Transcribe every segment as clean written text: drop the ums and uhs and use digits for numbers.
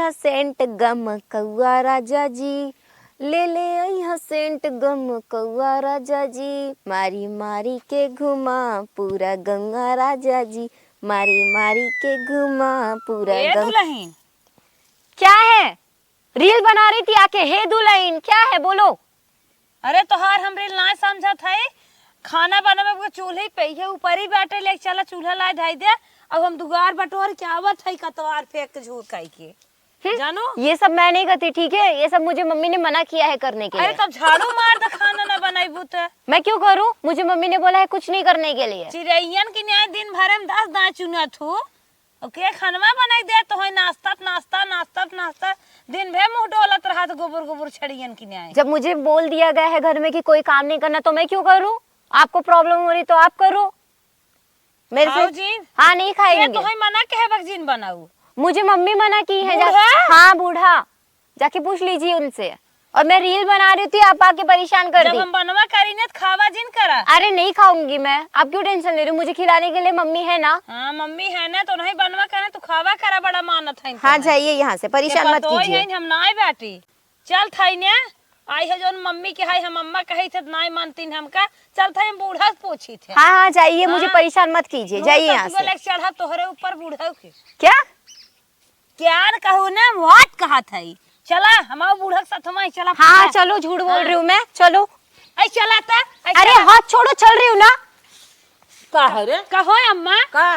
अइहा सेंट गम कौआ राजा जी, ले ले अइहा सेंट गम कौआ राजा जी, मारी मारी के घुमा पूरा गंगा राजा जी, मारी मारी के घुमा पूरा गंगा। दुल्हन क्या है? रील बना रही थी आके। हे दुल्हन क्या है बोलो। अरे तोहार हम रील ना समझत है, खाना बनावे के चूल्हे पे ही ऊपर ही बैठे ले चला चूल्हा ला ढाई दे। अब हम दुगार बटोर के आवत है कतवार फेंक के झूठ खाई के जानो। ये सब मैं नहीं करती ठीक है, ये सब मुझे मम्मी ने मना किया है करने के लिए। अरे तब झाड़ू मार दे, खाना ना बनाईबू तो मैं क्यों करूं? मुझे मम्मी ने बोला है कुछ नहीं करने के लिए। चिड़ैयन की न्याय दिन भर में 10 दाना चुनत हूँ। ओके खानवा बनाई दे तो है नाश्ता नाश्ता नाश्ता नाश्ता दिन भर मुंह डोलत रहा तो गोबर गोबर छड़ियन की न्याय। जब मुझे बोल दिया गया है घर में कि कोई काम नहीं करना तो मैं क्यों करूं? आपको प्रॉब्लम हो रही तो आप करो। मेरे से हाँ नहीं खाएंगे। तो है मना के है बगजीन बनाऊ। मुझे मम्मी मना की है। हाँ बूढ़ा जाके पूछ लीजिए उनसे। और मैं रील बना रही थी आप आके परेशान कर दी। जब हम बनवा करी ने तो खावा जिन करा। अरे नहीं खाऊंगी मैं। आप क्यों टेंशन ले रही हो? मुझे खिलाने के लिए मम्मी है ना। हाँ मम्मी है ना तो नहीं बनवा करे तो खावा करा बड़ा मानत है। हाँ जाइए यहाँ से, परेशान मत कीजिए। हम ना बैठी चल थाई ने आई है जो मम्मी के हाई हम अम्मा कही थे नहीं मानती हमका। चल था हम बूढ़ा पूछी थे। हाँ जाइए, मुझे परेशान मत कीजिए, जाइए यहाँ से। चढ़ा तोहरे ऊपर बूढ़ा के क्या क्या कहू ना व्हाट कहा था। चला हमारा बूढ़ा के साथ हमारे चला। हाँ चलो, झूठ बोल रही हूँ मैं। चलो ऐ चला था। अरे हाथ छोड़ो, चल रही हूँ ना। कहो अम्मा का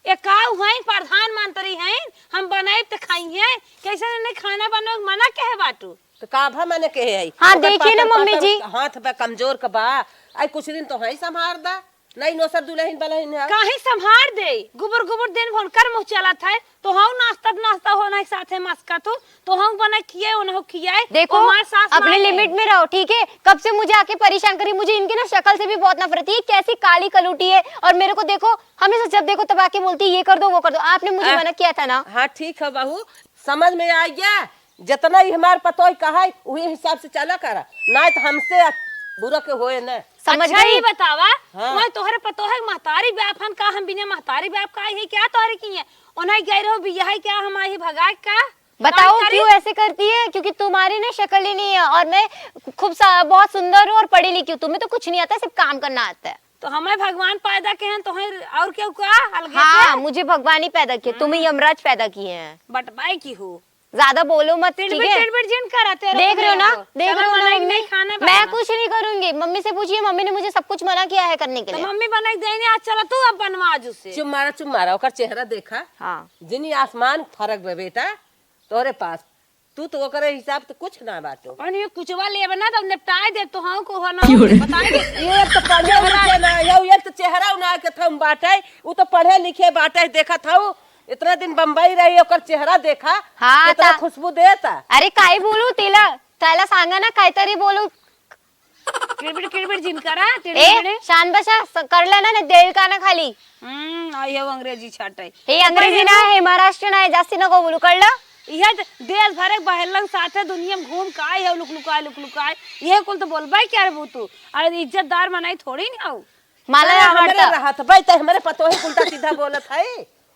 ये का हुआ प्रधानमंत्री हैं हम बनाए तो खाई है कैसे नहीं खाना बनाओ मना के है बाटू तो का भा मैंने कहे है। हाँ देखिए ना मम्मी जी, हाथ पे कमजोर का बा। आई कुछ दिन तो है संभार दा नहीं नो सब दुल्हन बलहन है काहे संभार दे। गुबर गुबर दिन भर कर मुंह चला था तो हम नाश्ता होना है साथे मस्का तो हम बना किए उन्हों किए। देखो अपने लिमिट में रहो ठीक है। कब से मुझे आके परेशान करी। मुझे इनकी ना शक्ल से भी बहुत नफरत है। कैसी काली कलूटी है और मेरे को देखो हमेशा जब देखो तब आके बोलती है ये कर दो वो कर दो। आपने मुझे मना किया था ना। हाँ ठीक है बहू, समझ में आ गया। जितना ही हमारे पतोई कहा है वही हिसाब से चला करा, ना तो हमसे बुरा के होए ना। समझ गई बतावा। हाँ। मैं तोहरे पतो है महतारी बापन का हम बिना महतारी बाप का है क्या तोहरे की है ओना गई रहो बिया है क्या हमारी भगाए का। बताओ क्यों ऐसे करती है? क्योंकि तुम्हारी ना शक्ल ही नहीं है और मैं खूब बहुत सुंदर हूँ और पढ़ी लिखी हूँ। तुम्हें तो कुछ नहीं आता, सिर्फ काम करना आता है। तो हमें भगवान पैदा किए हैं तो और क्या हाँ मुझे भगवान ही पैदा किए, तुम्हें यमराज पैदा किए हैं। बटबाई की हो ज्यादा बोलो मत ठीक है। देख रहे हो ना, देख रहे हो ना। मैं कुछ नहीं करूंगी। मम्मी से पूछिए, मम्मी ने मुझे सब कुछ मना किया है करने के लिए। मम्मी बनाई देने आज चला तू अब बनवा उससे। चुप मारा ओकर चेहरा देखा। हाँ जिनी आसमान फर्क बे बेटा तोरे पास। तू तो ओकर हिसाब से कुछ ना बाटो। और ये कुचवा ले बना तब निपटाए दे तो हम को ना बता दे। ये तो पढ़े लिखे ना ये तो चेहरा ना के थम बाटे। वो तो पढ़े लिखे बाटे देखा था। इतना दिन बम्बई रही ओकर चेहरा देखा। हाँ कितना खुशबू देता। अरे काय बोलू तिला त्याला सांगा ना काहीतरी बोलू। किड़बिड़ जिन करा ए शान बसा कर लेना ना देईल का ना खाली। आई है अंग्रेजी छाटाई। हे अंग्रेजी ना हे महाराष्ट्र ना जास्ती नको बोलू कळलं। यह देश भर एक बहलन साथे दुनिया में घूम का है लुकलुकाय ये कुल तो बोलबाई क्या रे तू। अरे इज्जतदार मनाई थोड़ी नहीं आऊ मला हमारे रहत भाई तो हमारे पतो है उल्टा सीधा बोलत है।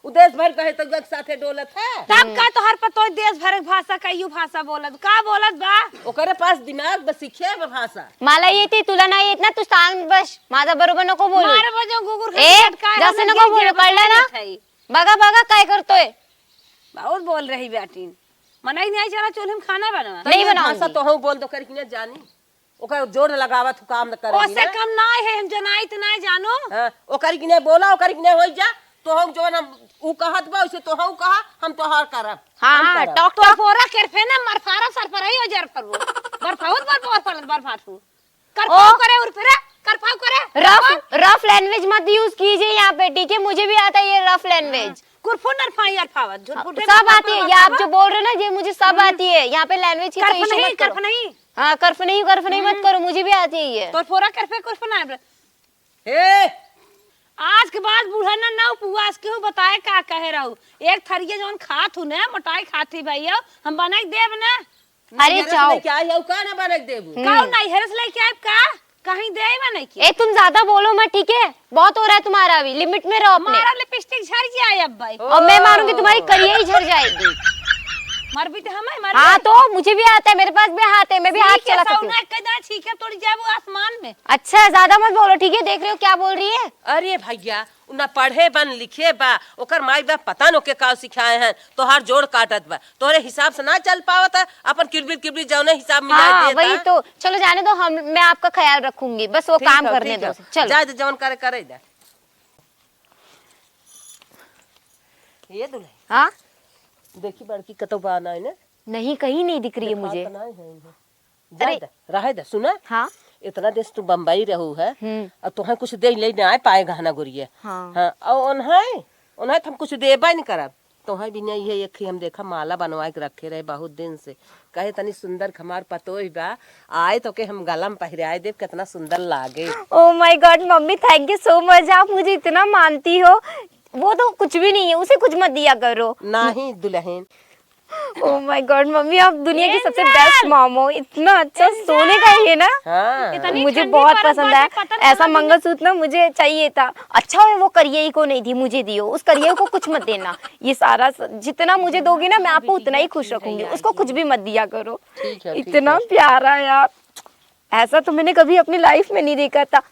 देश भर कहे तो जग साथे डोलत है। तब का तो हर पतो देश भर भाषा कईयो भाषा बोलत का बोलत बा। ओकरे पास दिमाग बस सीखे भाषा। मला येते तुला नाही येत ना, तू सांग बस माझा बरोबर नको बोलू। मारे बजो गुगुर जास्त नको बोलू कळलं ना। बघा काय करतोय। बहुत बोल रही बेटी मनाई नहीं चला चूल्हे में खाना बनवा नहीं बनाऊंगी तो हम बोल दो कर कि जानी ओकर जोर लगावत काम न करे। ओसे कम ना है हम जनाई त ना जानो। हां ओकर कि ने बोला ओकर कि ने होई जा तो हम जो हम ऊ कहत बा उसे तो हम कहा हम तोहार करब। हां टॉक तो पोरा करफे ना मरफारा सर पर ही हजार पर वो बरफाउत बरफातू करफाव करे और फिर करफाव करे। रफ लैंग्वेज मत यूज कीजिए यहाँ पे ठीक है। मुझे भी आता है ये रफ लैंग्वेज। कुरफुन फायर फावत सब आती है। ये आप जो बोल रहे हो ना ये मुझे सब आती है। यहाँ पे लैंग्वेज की कोई इशू मत करो। नहीं हाँ कर्फ नहीं मत करो, मुझे भी आती है ये। तो पोरा करफे कुरफुन आए ए आज के बाद बूढ़ा ना उपवास के हो बताए का कहे रहू। एक थरिये जोन खात हूं ना मोटाई खाती भैया हम बनाई देब ना। अरे जाओ क्या है का ना बनाई देबू काऊ नहीं हेरस लेके आए का कहीं देवा नहीं की। ए तुम ज्यादा बोलो मत ठीक है। बहुत हो रहा है तुम्हारा अभी, लिमिट में रहो अपने। हमारा लिपस्टिक झड़ जाए अब भाई। और मैं मारूंगी तुम्हारी करियर ही झड़ जाएगी। मार भी हमें मार हाँ तो मुझे भी आता है, मेरे पास भी हाथ है, मैं भी हाथ चला सकती हूँ। ठीक है तोड़ी जाए वो आसमान में। अच्छा ज्यादा मत बोलो, ठीक है? देख रहे हो क्या बोल रही है? अरे भैया ना पढ़े बन लिखे बा, ओकर माई बाप पता नो के का सिखाए हैं, तोहार जोड़ काटत बा, तोहरे हिसाब से ना चल पावत है, अपन किरबिर जौने हिसाब में हाँ वही तो। चलो जाने दो, मैं आपका ख्याल रखूंगी, बस वो काम करने दो। चलो जा जौन करे जा। ये दुल्हे हाँ देखी बड़की कतो बाना है ना, नहीं कहीं नहीं दिख रही है मुझे। अरे रहे दे सुना, हाँ इतना देश तू बम्बई रहू है हम्म और तुहें कुछ दे ले ना पाए गहना गुड़िया। हाँ हाँ और उन्हें हम कुछ देबा नहीं करब, तोहें भी नहीं है। एक हम देखा माला बनवा के रखे रहे बहुत दिन से, कहे तनी सुंदर खमार पतोई बा, आए तो के हम गला में पहिराए देव, कितना सुंदर लागे। Oh my God mummy, thank you so much, आप मुझे इतना मानती हो। वो तो कुछ भी नहीं है, उसे कुछ मत दिया करो। नहीं दुल्हन, ओह माय गॉड मम्मी, आप दुनिया की सबसे बेस्ट मॉम हो। इतना अच्छा सोने का ही है ना, हाँ मुझे बहुत पसंद है। ऐसा मंगलसूत्र ना मुझे चाहिए था। अच्छा है वो करियर को नहीं थी, मुझे दियो। उस करियर को कुछ मत देना। ये सारा जितना मुझे दोगी ना, मैं आपको उतना ही खुश रखूंगी। उसको कुछ भी मत दिया करो। ठीक है, इतना प्यारा यार, ऐसा तो मैंने कभी अपनी लाइफ में नहीं देखा था।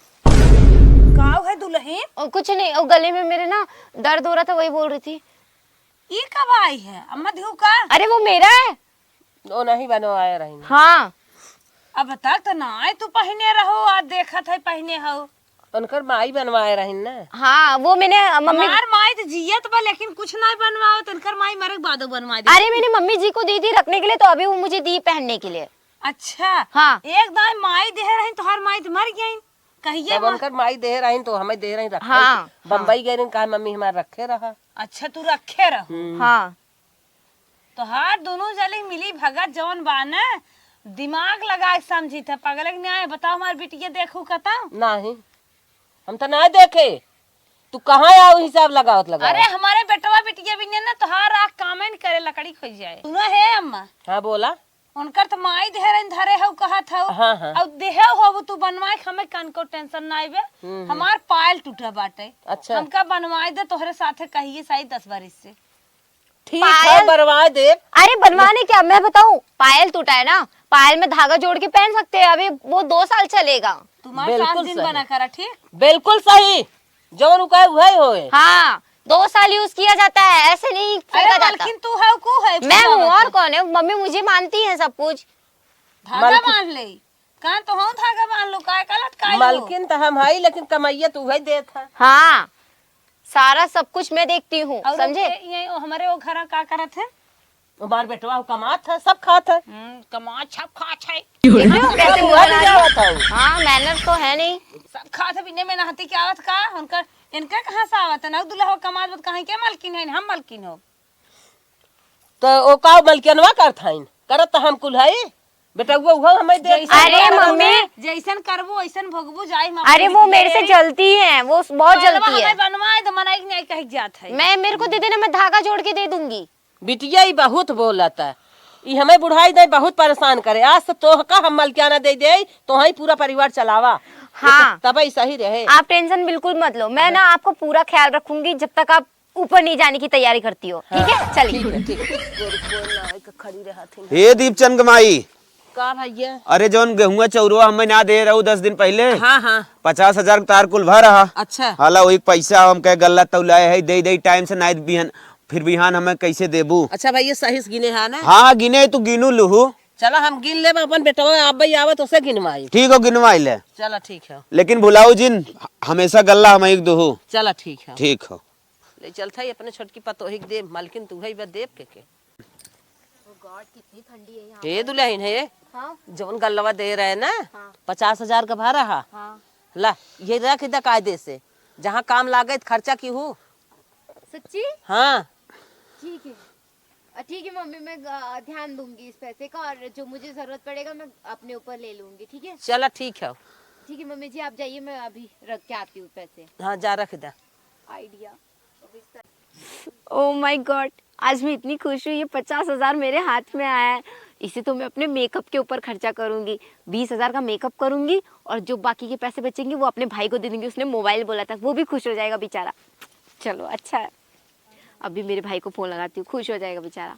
काव है दुल्हन? और कुछ नहीं, और गले में मेरे ना दर्द हो रहा था, वही बोल रही थी। ये कब आई है अम्मा ध्यो का? अरे वो मेरा है। वो नहीं बनवाए रही। हाँ अब बता तो ना आए तू पहने रहो, आज देखा था पहने हो। उनकर माई बनवाए रही ना। हाँ वो मैंने मम्मी, हमार माई तो जियत बा लेकिन कुछ नहीं बनवाओ, तनकर माई मरे बादो बनवा दे। अरे मैंने मम्मी जी को दी थी रखने के लिए, तो अभी वो मुझे दी पहनने के लिए। अच्छा हाँ एक दाई माई दे रही, तोहार माई तो मर गई कहिए। जब उनकर माई दे रही तो हमें दे रही रखा। हाँ, बम्बई गए रही, कहा मम्मी हमारे रखे रहा। अच्छा तू रखे रहो। हाँ तोहार दोनों जली मिली भगत जौन बाना, दिमाग लगा के समझी था। पगल के न्याय बताओ, हमारी बिटिया देखू कता। नहीं हम तो नहीं देखे, तू कहाँ आओ हिसाब लगावत लगा। अरे हमारे बेटवा बिटिया भी ने ना तोहार आख कामेंट करे लकड़ी खोज जाए। सुनो है अम्मा, हाँ बोला। उनकर तो माई देहरे धरे हो कहा था। हाँ हाँ और देहे हो तू बनवाए, हमें कन को टेंशन ना आवे। हमार पायल टूटा बाटे, अच्छा हमका बनवाए दे तोहरे साथे कहिए सही 10 बरिस से। ठीक है बनवा दे। अरे बनवाने क्या, मैं बताऊं, पायल टूटा है ना, पायल में धागा जोड़ के पहन सकते हैं। अभी वो 2 साल चलेगा। तुम्हारे 7 दिन बना करा, ठीक? बिल्कुल सही, जो रुका वही होए। हाँ 2 साल यूज किया जाता है, ऐसे नहीं फेंका जाता। लेकिन तू है को है? मैं हूँ और कौन है? मम्मी मुझे मानती है सब कुछ। धागा बांध ले, कान तो हम धागा बांध लो, काय गलत काय लो। मालकिन तो हम है, लेकिन कमाइया तू वही देत है। हाँ सारा सब कुछ मैं देखती हूँ, समझे? ये हमारे वो घर का करत है, हमार बेटवा कमात है, सब खात है। कमा छप खात है, कैसे बोल रहा है? आवत है। हाँ मैनर्स तो है नहीं। सब खात है। बिने में नहाती के आवत का उनकर, इनका कहाँ से आवत है? ना दुल्हा हो कमात बत कहीं के मालकिन है, हम मालकिन हो। तो ओ का मलकिनवा करथाइन करत तो हम कुल है, बेटा वो हमें दे। अरे मम्मी, जैसन करबो वैसन भोगबो जाई। अरे वो मेरे से जलती है, वो बहुत जलती है। हमें बनवाए तो मनाई नहीं कह जात है। मैं मेरे को दे देना, मैं धागा जोड़ के दे दूंगी। बिटिया ही बहुत बोलता है, ये हमें बुढ़ाई दे बहुत परेशान करे। आज तो तोहका हम मलकियाना दे दे, तो ही पूरा परिवार चलावा। हाँ तब ही सही रहे। आप टेंशन बिल्कुल मत लो, मैं ना आपको पूरा ख्याल रखूंगी जब तक आप ऊपर नहीं जाने की तैयारी करती हो। ठीक है चलिए। हे दीपचंद माई, का भैया? अरे जौन गेहुआ चौरुआ हमें ना दे रहू 10 दिन पहले, हाँ हाँ 50,000 तार कुल भर रहा। अच्छा हाला वही पैसा हम कह गल्ला तौलाए है, दे टाइम से नाइट बिहान, फिर बिहान हमें कैसे देबू? अच्छा भैया सही से गिने है ना? हाँ गिने तू गिनू लूहू। चला हम गिन ले, अपन बेटवा आप भाई आवत उसे गिनवाई। ठीक हो गिनवाई ले, चला ठीक है। लेकिन भुलाऊ जिन हमेशा गल्ला हम एक दूहू। चला ठीक है, ठीक हो। ले चलता ही अपने छोटकी पतोही के दे, मालकिन तू है देव के। कितनी ठंडी है यहाँ। हे दुल्हन है हाँ? जौन गल्लवा दे रहे ना, हाँ। 50,000 का भाड़ा। हाँ। ला ये रख दे कायदे से, जहाँ काम लागे खर्चा की हो। सच्ची? हाँ ठीक है ठीक है मम्मी, मैं ध्यान दूंगी इस पैसे का, और जो मुझे जरूरत पड़ेगा मैं अपने ऊपर ले लूंगी। ठीक है? चला ठीक है। ठीक है मम्मी जी, आप जाइए, मैं अभी रख के आती हूँ पैसे। हाँ जा रख दे। आइडिया। ओह माय गॉड, आज मैं इतनी खुश हूँ, ये 50,000 मेरे हाथ में आया है। इसे तो मैं अपने मेकअप के ऊपर खर्चा करूंगी। 20,000 का मेकअप करूंगी, और जो बाकी के पैसे बचेंगे वो अपने भाई को दे दूंगी। उसने मोबाइल बोला था, वो भी खुश हो जाएगा बेचारा। चलो अच्छा है, अभी मेरे भाई को फोन लगाती हूँ, खुश हो जाएगा बेचारा।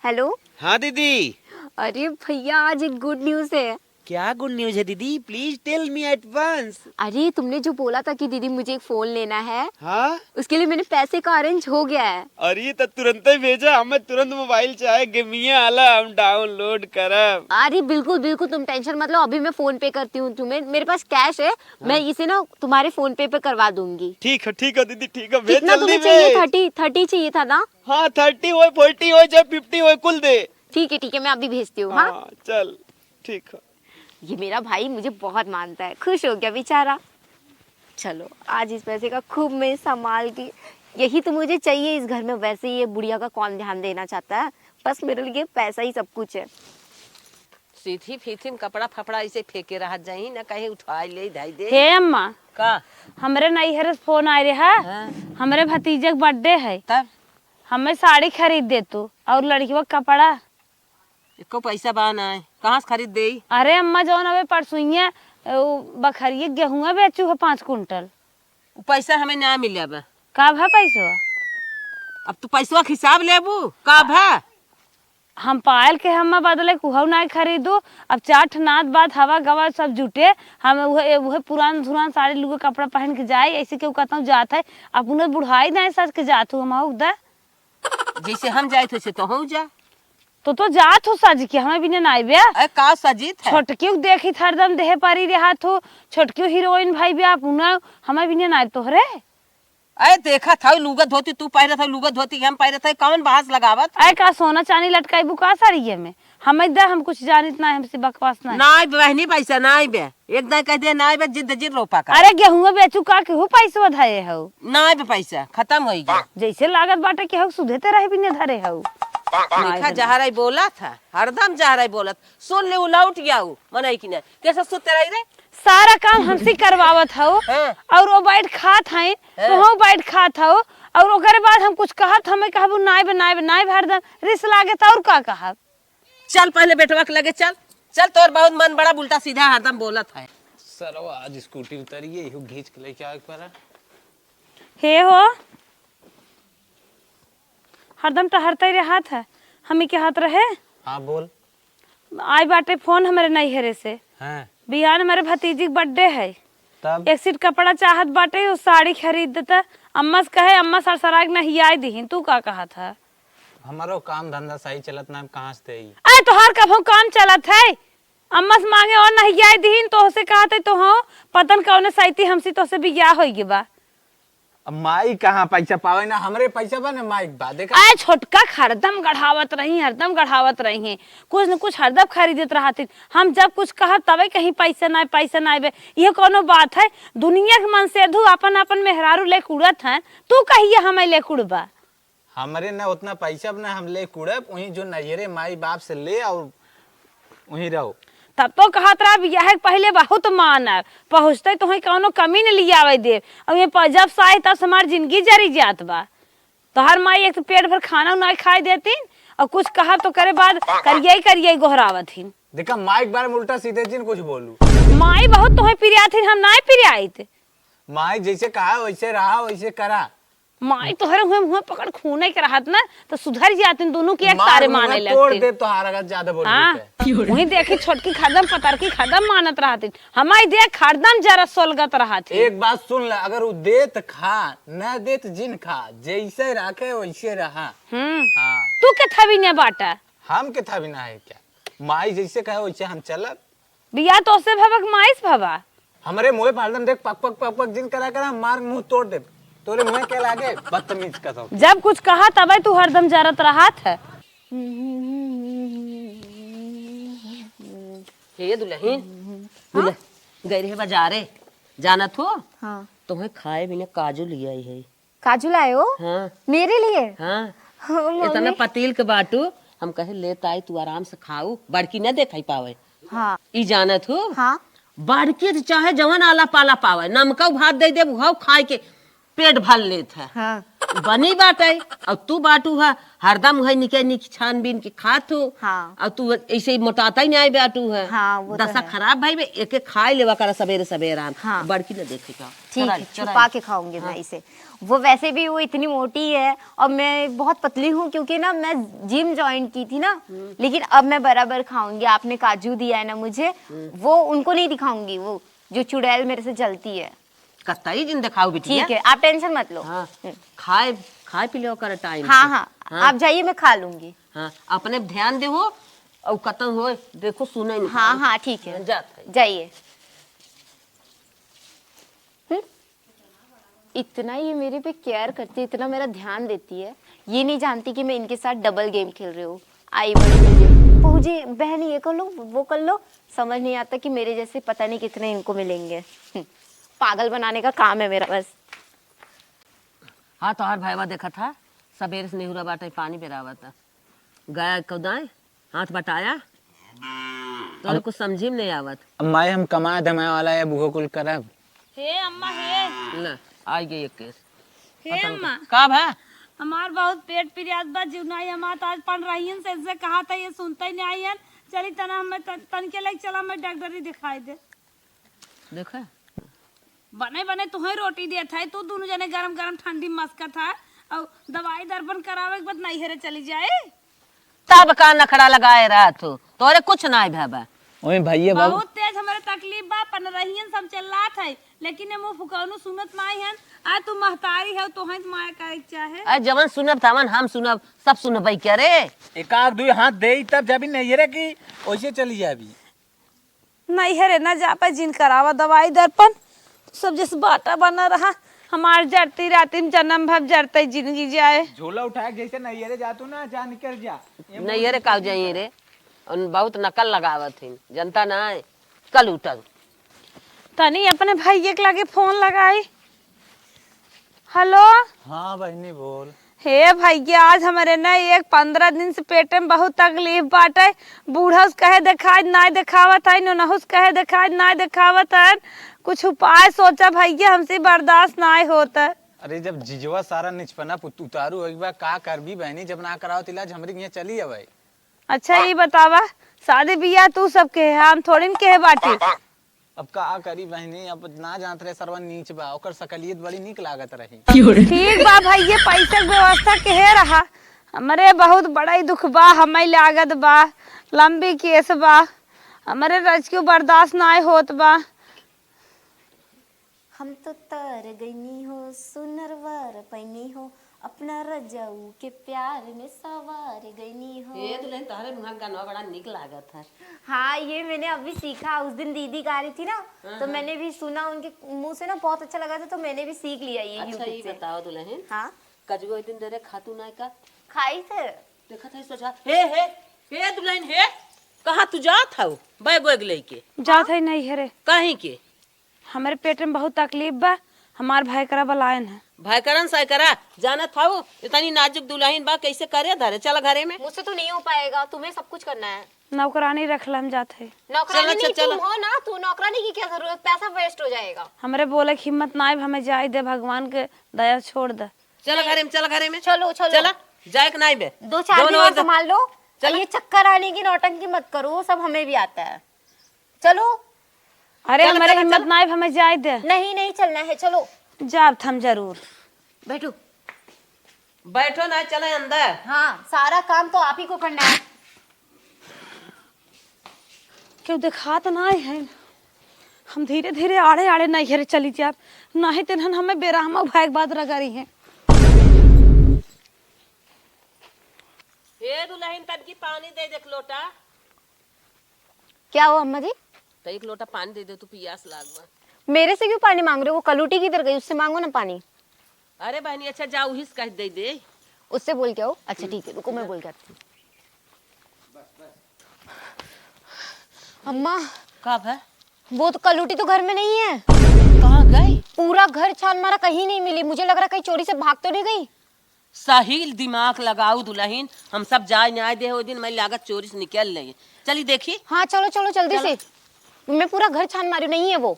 हेलो। हाँ दीदी। अरे भैया आज एक गुड न्यूज है। क्या गुड न्यूज है दीदी? Please tell me at once. अरे तुमने जो बोला था कि दीदी मुझे एक फोन लेना है, हाँ, उसके लिए मैंने पैसे का अरेंज हो गया है। अरे तो तुरंत ही भेजा, हमें तुरंत मोबाइल चाहे गेमिया आला हम डाउनलोड करब। अरे बिल्कुल बिल्कुल, तुम टेंशन मत लो, अभी मैं फोन पे करती हूँ तुम्हें। मेरे पास कैश है, मैं इसे ना तुम्हारे फोन पे करवा दूंगी। ठीक है दीदी, ठीक है, भेज कितना जल्दी तुम्हें चाहिए? भेज। 30 चाहिए था ना? हाँ 30 हो 40 हो चाहे 50 हो कुल दे। ठीक है, मैं अभी भेजती हूँ। हाँ हाँ चल ठीक है। ये मेरा भाई मुझे बहुत मानता है, खुश हो गया बेचारा। चलो आज इस पैसे का खूब मैं संभाल के, यही तो मुझे चाहिए इस घर में। वैसे ये बुढ़िया का कौन ध्यान देना चाहता है, बस मेरे लिए पैसा ही सब कुछ है। सीधी फीथी में कपड़ा फपड़ा ऐसे फेंके रह जाई ना, कहीं उठा ले धाई दे। हे अम्मा, का हमरे नैहर से फोन आए रहा। हाँ। हमरे भतीजे का बर्थडे है, तब हमें साड़ी खरीद दे तू और लड़की का कपड़ा। एको पैसा बा ना है, कहाँ से खरीद दे? अरे अम्मा जौन अबे परसुइया बखरिए गेहूं बेचू है 5 कुंटल। उ पैसा हमें ना मिले बा। का भा पैसा? अब तू पैसा के हिसाब लेबू का भा? हम पायल के हम बदले कुहू ना खरीदू। अब 4 नाथ बाद हवा गवा सब जुटे, हम वह पुरान धुरान साड़ी लुगे कपड़ा पहन के जाए। ऐसे क्यों कहता हूँ जात है अपन बुढ़ाई नहीं सच के जात हूँ हम उदा। जैसे हम जाए थे तो हो जा। तो जात हो सज के हमें बिना नाई बे। अरे का सजीत है? छोटकी देखी हरदम देह पारी रहात हो, छोटकी हीरोइन भाई बे आप हमें बिना नाई तोहरे। अरे देखा था लुगा धोती, तू पहरे था लुगा धोती, हम पहरे थे, कौन बहस लगावत? अरे का सोना चांदी लटकाई बुका साड़ी में हमें दे, हम कुछ जानित ना, हमसे बकवास ना। नाई बहनी पैसा नाई बे, एक दाई कह दे नाई बे, जिद जिद रोपा का। अरे गेहूं बेचू का केहू पैसा धरे हो? नाई बे पैसा खत्म हो गया। जैसे लागत बाटे केहू सुधे ते रहे बिना धरे हो। देखा जहराई बोला था, हरदम जहराई बोलत, सुन ले उलट गया मनाई की ना, कैसे सुते रही रे? सारा काम हमसे करवावत हो हाँ। और वो बैठ खात है तो हम बैठ खात हो, और ओकरे बाद हम कुछ कहत हमें कहबू नाई बे हरदम रिस लागे तो और का कहब। चल पहले बेटवा के लगे चल चल, तोर बहुत मन बड़ा उल्टा सीधा हरदम बोलत है। सर वो आज स्कूटी उतरिए, यही घींच के लेके आए पर। हे हो हरदम टहरते रहत है, हमें के हाथ रहे। हाँ बोल। आई बाटे फोन हमारे नैहरे से, हाँ बिहान हमारे भतीजी बर्थडे है, तब एक सीट कपड़ा चाहत बाटे, वो साड़ी खरीद देता। अम्मा से कहे अम्मा सरसराग नहीं आई दीहिन, तू का कहा था? हमारो काम धंधा सही चलत ना, कहाँ से देई? अरे तोहार कभो काम चलत है? अम्मा से मांगे और नहीं आई दीहिन तो से कहा तो हो पतन कौने सैती हमसी तो से बिया होई गे बा। अब माई कहाँ पैसा पावे ना, हमरे पैसा बा ना माई बा। देखा आए छोटका हरदम गढ़ावत रही है, कुछ न कुछ हरदम खरीदत रहती। हम जब कुछ कहा तबे कहीं पैसा ना बे, ये कोनो बात है? दुनिया के मन से धू अपन अपन मेहरारू ले कुड़त है, तू कहिए हमें ले कुड़बा? हमरे ना उतना पैसा बना, हम ले कुड़ब वही जो नजरे माई बाप से ले और वही रहो। तब तो कहत रहा बियाह के पहले बहुत मान पहुँचते तो कौनो कमी न लिया आवे दे। अब ये जब से आए तब से हमारी जिंदगी जरी जात बा। तो हर माई एक तो पेट भर खाना ना खाए देतीन, और कुछ कहा तो करे बाद करिए गोहरावत हिन। देखा माई के बारे में उल्टा सीधे जिन कुछ बोलू। माई बहुत तुम्हें पिरियाथिन, हम ना पिरियाइत। माई जैसे कहा वैसे रहा वैसे करा। माई तोहरे मुंह पकड़ खूने के रहत ना तो सुधर जातिन, दोनों की एक तारे माने तोड़ लगती। दे तो हार अगर ज्यादा बोल हाँ वही देखी छोटकी खदम पतर की खदम मानत रहती, हमारी देख खरदम जरा सोलगत रहती। एक बात सुन ले, अगर वो दे तो खा, न दे तो जिन खा, जैसे रखे वैसे रहा। हाँ तू के थवी ने बाटा, हम के था बिना है क्या? माई जैसे कहे वैसे हम चलब। बिया तो से भवक माइस भवा। हमारे मुँह पे हरदम देख पक पक पक पक जिन करा मार मुंह तोड़ दे। तोरे मुँह के लागे बदतमीज का सब। जब कुछ कहा तबे तू हरदम जरत रहत है। हे दुल्हन गई रहे बाजारे जाना थो। हाँ तुम्हें खाए बिना काजू लिया है। काजू लाए हो? हाँ मेरे लिए? हाँ हाँ, इतना पतील के बाटू, हम कहे लेता आई तू आराम से खाऊ, बड़की न देखा पावे। हाँ ई जानत हो? हाँ बड़की तो चाहे जवन आला पाला पावे, नमका भात दे दे खाए के पेट भर लेत है। हाँ बनी बाटे और तू बाटू है हरदम है निके निक छानबीन के खात हो। हाँ। और तू ऐसे ही मोटाता ही नहीं बाटू है। हाँ, वो तो दशा है। खराब भाई बे एक एक खाए लेवा कर सवेरे सवेरे हाँ। बड़की न देखेगा। ठीक है, छुपा के खाऊंगी मैं इसे। वो वैसे भी वो इतनी मोटी है और मैं बहुत पतली हूँ, क्योंकि ना मैं जिम ज्वाइन की थी ना, लेकिन अब मैं बराबर खाऊंगी। आपने काजू दिया है ना मुझे, वो उनको नहीं दिखाऊंगी, वो जो चुड़ैल मेरे से जलती है। कतई जिन दिखाओ बिटिया। ठीक है, आप टेंशन मत लो। हाँ। खाए खाए पी लो कर टाइम हाँ से। हाँ, आप जाइए, मैं खा लूंगी। हाँ अपने ध्यान दे हो और कतन हो देखो सुने नहीं। हाँ हाँ ठीक है, जात है। जाइए। इतना ये मेरे पे केयर करती है, इतना मेरा ध्यान देती है, ये नहीं जानती कि मैं इनके साथ डबल गेम खेल रही हूँ। आई बड़ी मुझे पूजी बहन ये कर लो वो कर लो, समझ नहीं आता कि मेरे जैसे पता नहीं कितने इनको मिलेंगे। पागल बनाने का काम है मेरा बस। हाँ तो हर भाईवा देखा था सवेरे से नेहुरा बाटे पानी पिरावा था गया कौदाए हाथ बटाया तो कुछ समझी में नहीं आवत। अब माई हम कमा धमाए वाला है बुहो कुल करब। हे अम्मा हे। ले आ गई एक केस। हे अम्मा कब है? हमार बहुत पेट पिरियाद बा जीवनाई हमार आज पढ़ रही हैं से कहा था ये सुनते ही नहीं आई हैं। चली तना हमें तन के लेके चला मैं डॉक्टरी दिखाई दे। देखा बने बने तुम्हें रोटी दिया था तू दोनों जने गरम गरम ठंडी मस्का था और दवाई दर्पण करावे के बाद नहीं हेरे चली जाए। तब का नखड़ा लगाए रहा तू तोरे कुछ ना भेबा। ओए भैया बाबू बहुत तेज हमारे तकलीफ बा पन रही हैं सब चिल्ला था लेकिन ये मुंह फुकाउनु सुनत नहीं हैं। आ तू महतारी है तो हैं माया का चाहे अरे जवन सुनब तवन हम सुनब सब सुनबई क्या रे। एक आध दुई हाथ दे तब जाबी नहीं रे की वैसे चली जाबी। नहीं हेरे ना जा पाए जिन करावा दवाई दर्पण सब जैसे बाटा बना रहा हमार जड़ती राती में जन्म भर जड़ते जिंदगी जाए। झोला उठा के जैसे नहीं रे जातू ना जा निकल जा। नहीं रे काव जाइए रे उन बहुत नकल लगावत थी जनता ना कल उठल तनी अपने भाई के लागे फोन लगाई। हेलो हाँ बहनी बोल। हे भैया आज हमारे ना एक 15 दिन से पेट में बहुत तकलीफ बाटे। बूढ़ा कहे दिखाई ना दिखावत है नहुस कहे दिखाई ना दिखावत है। कुछ उपाय सोचा भैया हमसे बर्दाश्त ना होता। अरे जब जिजवा सारा निचपना उतारू एक बार का करबी बहनी जब ना कराओ इलाज हमरी यहाँ चली अब। अच्छा ये बतावा शादी बियाह तू सब के है हम थोड़ी न के बाटी। अब का करी बहनी अब ना जानत रहे सरवन नीच बा ओकर सकलियत बड़ी नीक लागत रही। ठीक बा भैया पैसा के व्यवस्था के रहा हमारे बहुत बड़ा ही दुख बा हमें लागत बा लंबी केस बा हमारे रज क्यों बर्दाश्त ना होत बा। हम तो तर गईनी हो सुनरवर पैनी हो अपना रजाऊ के प्यार में सवार गईनी हो। ये दुल्हन तोहरे मुंह गाना बड़ा निक लागत है। हाँ ये मैंने अभी सीखा, उस दिन दीदी गा रही थी ना तो मैंने भी सुना उनके मुंह से ना बहुत अच्छा लगा था तो मैंने भी सीख लिया ये अच्छा यूट्यूब ये से। बताओ दुल्हन हाँ कजगो दिन दे रे खातू ना का खाई थे। देखा था सोचा हे दुल्हन हे कहाँ तू जात हऊ बैग वैग लेके जात है नहीं हेरे कहीं के हमारे पेट में बहुत तकलीफ बा हमार भाई करा बलायन है। भाई करन साय करा जाना था वो इतनी नाजुक दुल्हन बा कैसे करे धरे चल घरे में। मुझसे तो नहीं हो पाएगा, तुम्हें सब कुछ करना है। नौकरानी रखला हम जात है। नौकरानी चलो, नहीं चलो। तुम हो ना, तू नौकरानी की क्या जरूरत, पैसा वेस्ट हो जाएगा। हमारे बोले की हिम्मत ना हमें जाए दे भगवान के दया छोड़ दे। चल घरे में चलो चलो चला जाए कि नहीं बे 2-4 दिन और संभाल लो। ये चक्कर आने की नौटंकी मत करो, वो सब हमें भी आता है। चलो। अरे हमारे हिम्मत ना हमें जाए दे। नहीं नहीं चलना है, चलो जाब हम जरूर। बैठो बैठो ना चले अंदर। हाँ सारा काम तो आप ही को करना है। क्यों दिखा तो ना है हम धीरे धीरे आड़े आड़े नहीं हेरे चली जा नहीं तेन हमें बेरामा भाई बात रगरी है। हे दुल्हन तब की पानी दे देख लोटा। क्या हो अम्मा जी? तो एक लोटा पानी दे दे तू पियास लागवा। मेरे से क्यों पानी मांग रहे हो? वो कलूटी किधर गई, उससे मांगो ना पानी। अरे बहनी अच्छा जाओ हिस कह दे उससे बोल के आओ। अच्छा ठीक है रुको मैं बोल के आती हूँ। अम्मा कब है वो तो कलूटी तो घर में नहीं है। कहाँ गई? पूरा घर छान मारा कहीं नहीं मिली, मुझे लग रहा कहीं चोरी से भाग तो नहीं गई। सही दिमाग लगाओ दुल्हन हम सब जाए न्याय दे दिन मैं लागत चोरी से निकल रही चली देखी। हाँ चलो चलो जल्दी से, मैं पूरा घर छान मारी, नहीं है वो।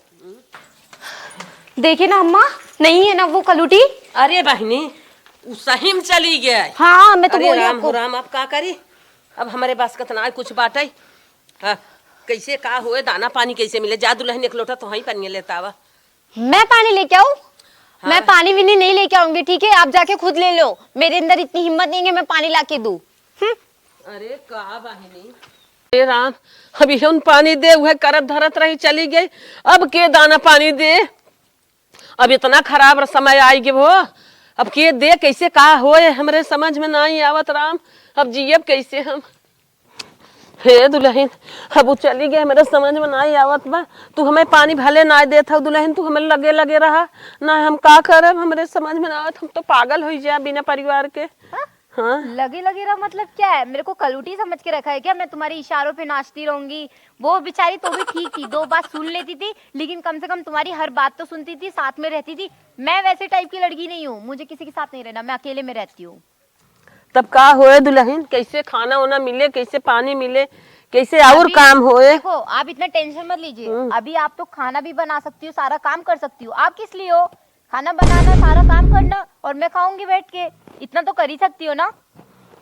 देखिए ना अम्मा नहीं है ना वो कलूटी। अरे बहनी उ सही में चली गया। हाँ मैं तो अरे बोली राम आपको। हो राम, अब का करी? अब हमारे पास कतना कुछ बाटे। हाँ, कैसे का हुए, दाना पानी कैसे मिले? जा दुल्हन एक लोटा तो वहीं पानी लेता आवा। मैं पानी लेके आऊं? मैं पानी भी नहीं लेके आऊंगी, ठीक है? आप जाके खुद ले लो, मेरे अंदर इतनी हिम्मत नहीं है मैं पानी लाके दूं। अरे का बहिनी, अरे राम, अभी हम पानी दे हुए करत धरत रही चली गई, अब के दाना पानी दे? अब इतना खराब समय आई गए वो, अब के दे कैसे का होए हमरे समझ में नहीं आवत राम। अब जियब कैसे हम? हे दुल्हन, अब वो चली गए, मेरे समझ में नहीं आवत बा। तू हमें पानी भले ना देता दुल्हन, तू हमें लगे लगे रहा ना, हम का करब हमरे समझ में ना आवत। हम तो पागल हो जाए बिना परिवार के। हाँ लगे लगे रहा मतलब क्या है? मेरे को कलूटी समझ के रखा है क्या? मैं तुम्हारे इशारों पे नाचती रहूंगी? वो बेचारी तो भी ठीक थी, 2 बात सुन लेती थी, लेकिन कम से कम तुम्हारी हर बात तो सुनती थी, साथ में रहती थी। मैं वैसे टाइप की लड़की नहीं हूँ, मुझे किसी के साथ नहीं रहना, मैं अकेले में रहती हूँ। तब का होए दुल्हन? कैसे खाना वाना मिले, कैसे पानी मिले, कैसे और अभी काम होए? देखो, आप इतना टेंशन मत लीजिए। अभी आप तो खाना भी बना सकती हो, सारा काम कर सकती हो। आप किस लिए हो? खाना बनाना, सारा काम करना, और मैं खाऊंगी बैठ के। इतना तो कर ही सकती हो ना?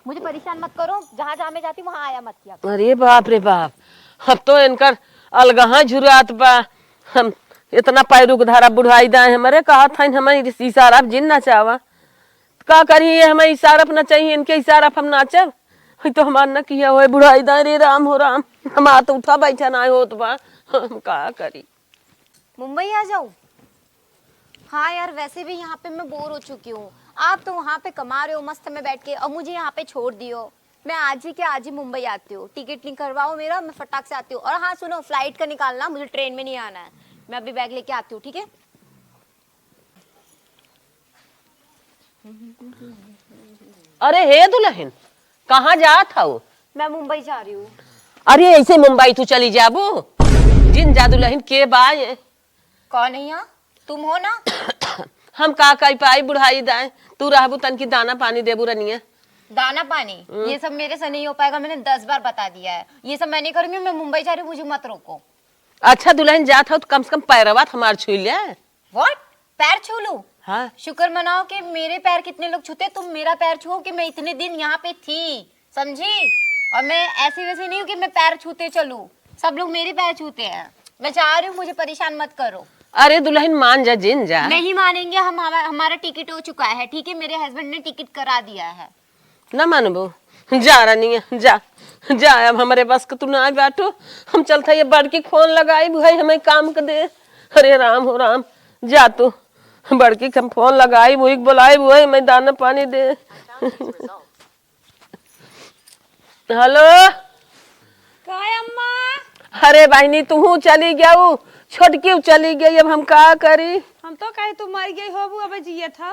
मुझे परेशान मत करो, जहाँ जहाँ मैं जाती हूँ वहाँ आया मत किया। अरे बाप रे बाप, अब तो इनकर अलगहा झुरात बा। हम इतना पैरुक धारा बुढ़ाई दाए हमारे कहा था हमें इशारा जिन ना चावा, का करिए? हमें इशारा ना चाहिए, इनके इशारा हम नाचब? तो हमार न किया हुए बुढ़ाई दाए। रे राम हो राम, हमारा तो उठा बैठा ना होत बा, हम का करी? मुंबई आ जाऊं? हाँ यार, वैसे भी यहाँ पे मैं बोर हो चुकी हूँ। आप तो वहाँ पे कमा रहे हो मस्त में बैठ के, और मुझे यहाँ पे छोड़ दियो। मैं आज ही के आज ही मुंबई आती हूँ। टिकट नहीं करवाओ मेरा, मैं फटाक से आती हूँ। और हाँ सुनो, फ्लाइट का निकालना, मुझे ट्रेन में नहीं आना है। मैं अभी बैग लेके आती हूँ, ठीक है? अरे हे दुल्हन, कहाँ जात हो? मैं मुंबई जा रही हूँ। अरे ऐसे मुंबई तू चली जाबू? जिन जा दुल्हन के बाय। कौन है यहाँ? तुम हो ना? हम का कई पाई बुढ़ाई दाए, तू रहबू तन की दाना पानी देबू रनिया। दाना पानी ये सब मेरे से नहीं हो पाएगा, मैंने 10 बार बता दिया है। ये सब मैं नहीं करूंगी, मैं मुंबई जा रही हूँ, मुझे मत रोको। अच्छा दुल्हन जात हो तो कम से कम पैरवा हमार छू ले। व्हाट? पैर छू लूं? हाँ, शुक्र मनाओ कि मेरे पैर कितने लोग छूते, तुम मेरा पैर छुओ कि मैं इतने दिन यहाँ पे थी, समझी? और मैं ऐसी वैसी नहीं हूँ कि मैं पैर छूते चलूं, सब लोग मेरे पैर छूते हैं। मैं चाह रही हूँ, मुझे परेशान मत करो। अरे दुल्हन मान जा, जिन जा। नहीं मानेंगे, हमारा टिकट हो चुका है, ठीक है? मेरे हस्बैंड ने टिकट करा दिया है। न मानबो, जा रनिया जा जा, अब हमारे बस के तू ना बैठो, हम चलता ये बड़की फोन लगाई भाई हमें काम कर दे। अरे राम हो राम, जा तू बड़की हम फोन लगाई वही बुलाई वही मैं दाना पानी दे। हेलो, काय अम्मा? अरे बहनी तू चली गया, छोटकी चली गई, अब हम का करी? हम तो कहे तू मर गई होबू, अब जिया था।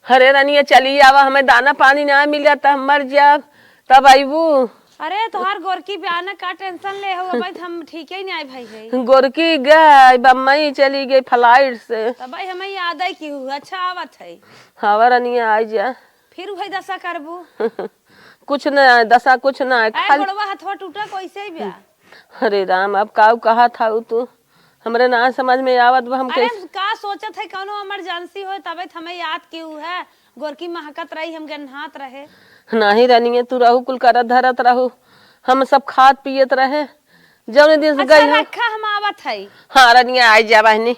अरे रनिया चली आवा, हमें दाना पानी ना मिल जाता, हम मर जाब तब आईबू। अरे तोहार गोरकी बयाना का टेंशन ले हो भाई, हम ठीक ही नहीं आए भाई है। गोरकी गई बम्बई चली गई फ्लाइट से, तब भाई हमें याद है कि हुआ अच्छा आवत है। हवा रनिया आई जा। फिर वही दशा करबू? कुछ ना दशा, कुछ ना ऐ खाली। गोड़वा हथवा टूटा कैसे भी? अरे राम, अब का कहा था तू, हमरे ना समझ में आवत बा, हम अरे कैसे? का सोचत है कौनो इमरजेंसी हो तबे हमें याद क्यों है? गोरकी महकत रही, हम गन्हात रहे। नहीं रनिया, तू रहू कुल करत धरत रहू, हम सब खात पियत रहे जौन दिन से अच्छा गई। रखा, हम आवत है। हाँ रनिया आई जा बहनी।